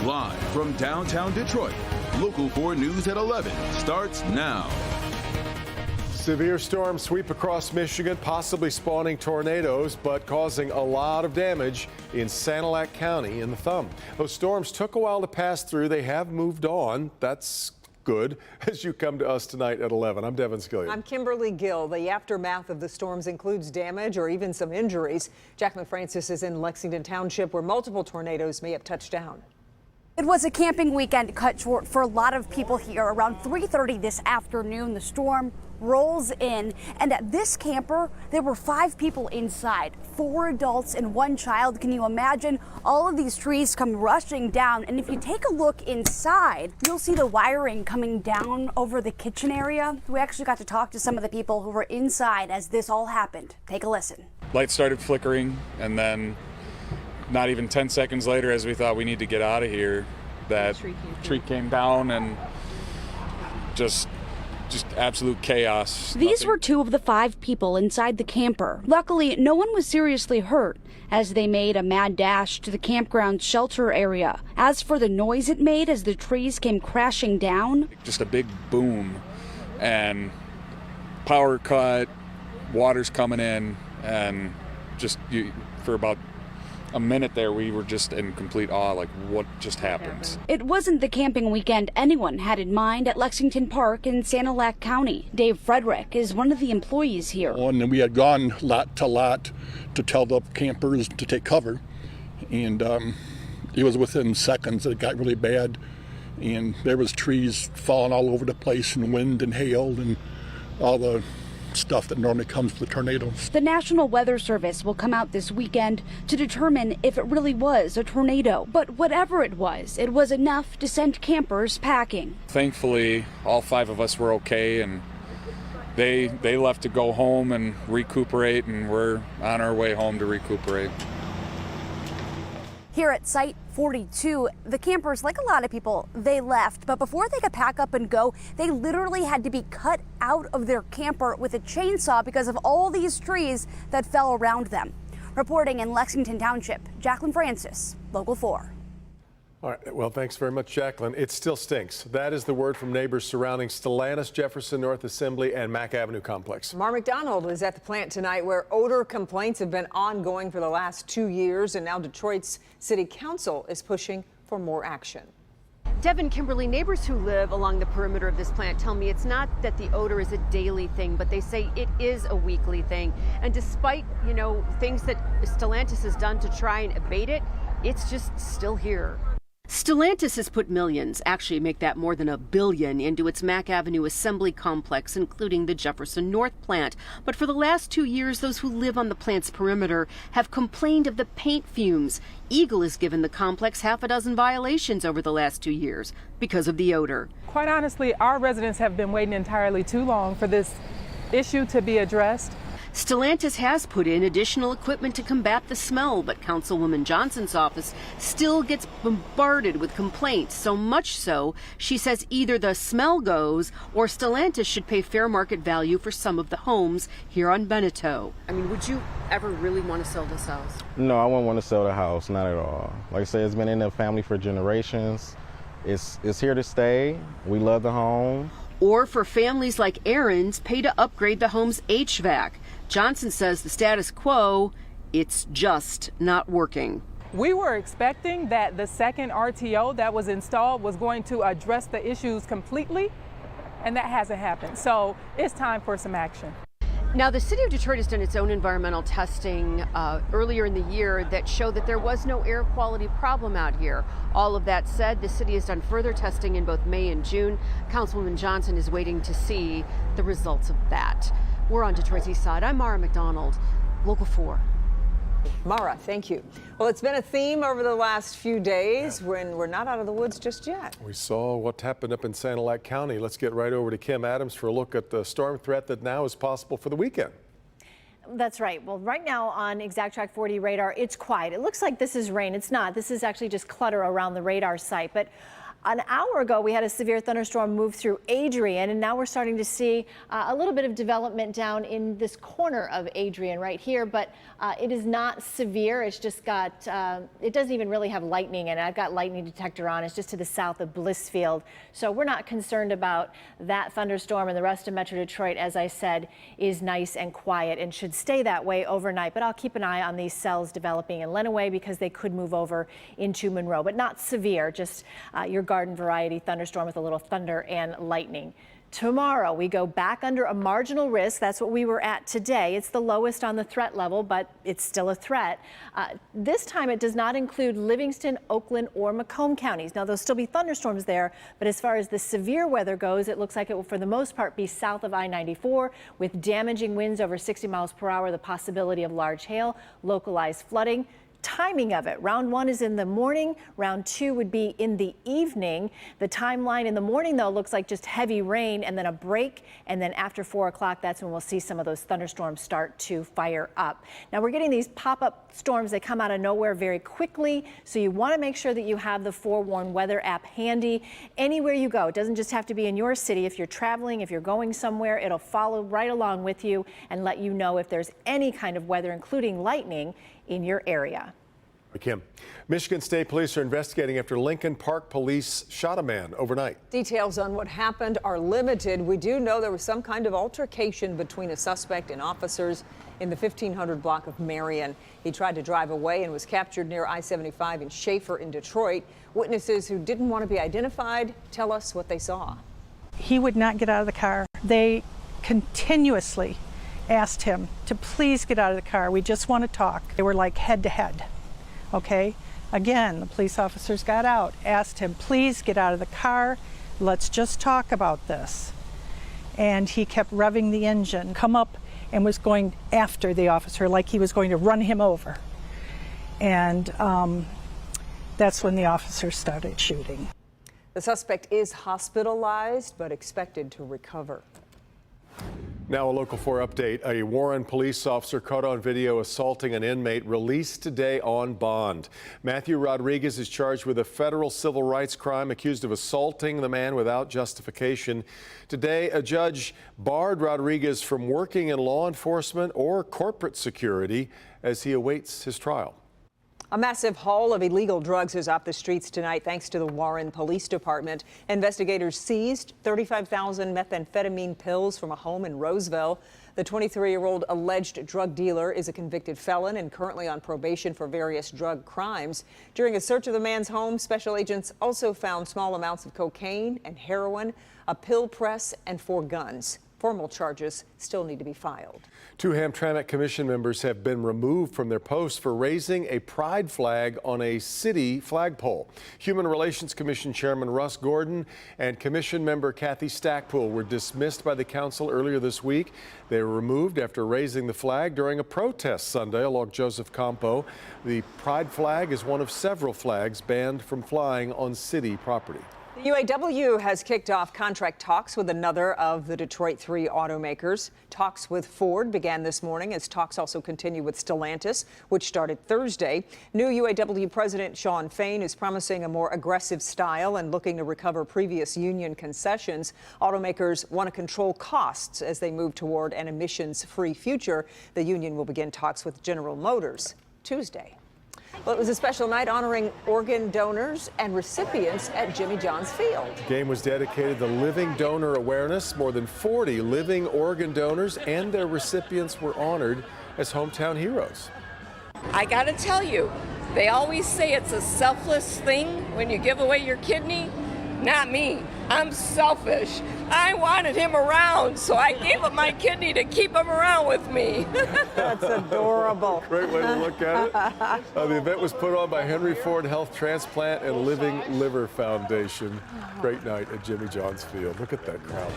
Live from downtown Detroit, Local 4 News at 11 starts now. Severe storms sweep across Michigan, possibly spawning tornadoes, but causing a lot of damage in Sanilac County in the Thumb. Those storms took a while to pass through. They have moved on. That's good. As you come to us tonight at 11, I'm Devin Skillian. I'm Kimberly Gill. The aftermath of the storms includes damage or even some injuries. Jacqueline Francis is in Lexington Township, where multiple tornadoes may have touched down. It was a camping weekend cut short for a lot of people here. Around 3:30 this afternoon, the storm rolls in, and at this camper, there were 5 people inside, 4 adults and 1 child. Can you imagine? All of these trees come rushing down, and if you take a look inside, you'll see the wiring coming down over the kitchen area. We actually got to talk to some of the people who were inside as this all happened. Take a listen. Lights started flickering, and then not even 10 seconds later, as we thought we need to get out of here, that tree came down, and just absolute chaos. These were 2 of the 5 people inside the camper. Luckily, no one was seriously hurt as they made a mad dash to the campground shelter area. As for the noise it made as the trees came crashing down, Just a big boom, and power cut, water's coming in, and for about a minute there, we were just in complete awe, like what just happened. It wasn't the camping weekend anyone had in mind at Lexington Park in Sanilac County. Dave Frederick is one of the employees here. And we had gone lot to tell the campers to take cover, and it was within seconds that it got really bad, and there was trees falling all over the place, and wind and hail and all the stuff that normally comes with tornadoes. The National Weather Service will come out this weekend to determine if it really was a tornado. But whatever it was enough to send campers packing. Thankfully, all 5 of us were okay, and they left to go home and recuperate, and we're on our way home to recuperate. Here at Site 42, the campers, like a lot of people, they left. But before they could pack up and go, they literally had to be cut out of their camper with a chainsaw because of all these trees that fell around them. Reporting in Lexington Township, Jacqueline Francis, Local 4. All right. Well, thanks very much, Jacqueline. It still stinks. That is the word from neighbors surrounding Stellantis, Jefferson North Assembly, and Mack Avenue complex. Mar McDonald is at the plant tonight, where odor complaints have been ongoing for the last 2 years, and now Detroit's City Council is pushing for more action. Devin, Kimberly, neighbors who live along the perimeter of this plant tell me it's not that the odor is a daily thing, but they say it is a weekly thing. And despite, things that Stellantis has done to try and abate it, it's just still here. Stellantis has put millions, actually make that more than $1 billion, into its Mack Avenue assembly complex, including the Jefferson North plant. But for the last 2 years, those who live on the plant's perimeter have complained of the paint fumes. Eagle has given the complex 6 violations over the last 2 years because of the odor. Quite honestly, our residents have been waiting entirely too long for this issue to be addressed. Stellantis has put in additional equipment to combat the smell, but Councilwoman Johnson's office still gets bombarded with complaints, so much so, she says either the smell goes or Stellantis should pay fair market value for some of the homes here on Beneteau. I mean, would you ever really want to sell this house? No, I wouldn't want to sell the house, not at all. Like I said, it's been in the family for generations. It's here to stay. We love the home. Or for families like Aaron's, pay to upgrade the home's HVAC. Johnson says the status quo, it's just not working. We were expecting that the second RTO that was installed was going to address the issues completely, and that hasn't happened. So it's time for some action. Now, the city of Detroit has done its own environmental testing earlier in the year that showed that there was no air quality problem out here. All of that said, the city has done further testing in both May and June. Councilwoman Johnson is waiting to see the results of that. We're on Detroit's East Side. I'm Mara McDonald, Local 4. Mara, thank you. Well, it's been a theme over the last few days when we're not out of the woods just yet. We saw what happened up in Sanilac County. Let's get right over to Kim Adams for a look at the storm threat that now is possible for the weekend. That's right. Well, right now on ExactTrack 40 radar, it's quiet. It looks like this is rain. It's not. This is actually just clutter around the radar site. But An hour ago, we had a severe thunderstorm move through Adrian, and now we're starting to see a little bit of development down in this corner of Adrian right here, but it is not severe. It's just got, it doesn't even really have lightning in it. I've got lightning detector on. It's just to the south of Blissfield. So we're not concerned about that thunderstorm, and the rest of Metro Detroit, as I said, is nice and quiet and should stay that way overnight. But I'll keep an eye on these cells developing in Lenawee because they could move over into Monroe, but not severe, just your garden variety thunderstorm with a little thunder and lightning. Tomorrow, we go back under a marginal risk. That's what we were at today. It's the lowest on the threat level, but it's still a threat. This time, it does not include Livingston, Oakland, or Macomb counties. Now, there'll still be thunderstorms there, but as far as the severe weather goes, it looks like it will, for the most part, be south of I-94 with damaging winds over 60 miles per hour, the possibility of large hail, localized flooding. Timing of it. Round 1 is in the morning. Round 2 would be in the evening. The timeline in the morning, though, looks like just heavy rain and then a break. And then after 4 o'clock, that's when we'll see some of those thunderstorms start to fire up. Now, we're getting these pop-up storms. They come out of nowhere very quickly. So you want to make sure that you have the Forewarn weather app handy anywhere you go. It doesn't just have to be in your city. If you're traveling, if you're going somewhere, it'll follow right along with you and let you know if there's any kind of weather, including lightning, in your area. Kim. Michigan State Police are investigating after Lincoln Park Police shot a man overnight. Details on what happened are limited. We do know there was some kind of altercation between a suspect and officers in the 1500 block of Marion. He tried to drive away and was captured near I-75 in Schaefer in Detroit. Witnesses who didn't want to be identified tell us what they saw. He would not get out of the car. They continuously asked him to please get out of the car. We just want to talk. They were like head to head. Okay, again, the police officers got out, asked him, please get out of the car. Let's just talk about this. And he kept revving the engine, come up and was going after the officer like he was going to run him over. And that's when the officer started shooting. The suspect is hospitalized but expected to recover. Now a Local 4 update. A Warren police officer caught on video assaulting an inmate released today on bond. Matthew Rodriguez is charged with a federal civil rights crime, accused of assaulting the man without justification. Today, a judge barred Rodriguez from working in law enforcement or corporate security as he awaits his trial. A massive haul of illegal drugs is off the streets tonight thanks to the Warren Police Department. Investigators seized 35,000 methamphetamine pills from a home in Roseville. The 23-year-old alleged drug dealer is a convicted felon and currently on probation for various drug crimes. During a search of the man's home, special agents also found small amounts of cocaine and heroin, a pill press, and 4 guns. Formal charges still need to be filed. 2 Hamtramck Commission members have been removed from their posts for raising a pride flag on a city flagpole. Human Relations Commission Chairman Russ Gordon and Commission member Kathy Stackpool were dismissed by the council earlier this week. They were removed after raising the flag during a protest Sunday along Joseph Campo. The pride flag is one of several flags banned from flying on city property. The UAW has kicked off contract talks with another of the Detroit 3 automakers. Talks with Ford began this morning as talks also continue with Stellantis, which started Thursday. New UAW President Shawn Fain is promising a more aggressive style and looking to recover previous union concessions. Automakers want to control costs as they move toward an emissions-free future. The union will begin talks with General Motors Tuesday. Well, it was a special night honoring organ donors and recipients at Jimmy John's Field. The game was dedicated to living donor awareness. More than 40 living organ donors and their recipients were honored as hometown heroes. I gotta tell you, they always say it's a selfless thing when you give away your kidney. Not me. I'm selfish. I wanted him around, so I gave up my kidney to keep him around with me. That's adorable. Great way to look at it. The event was put on by Henry Ford Health Transplant and Living Liver Foundation. Great night at Jimmy John's Field. Look at that crowd.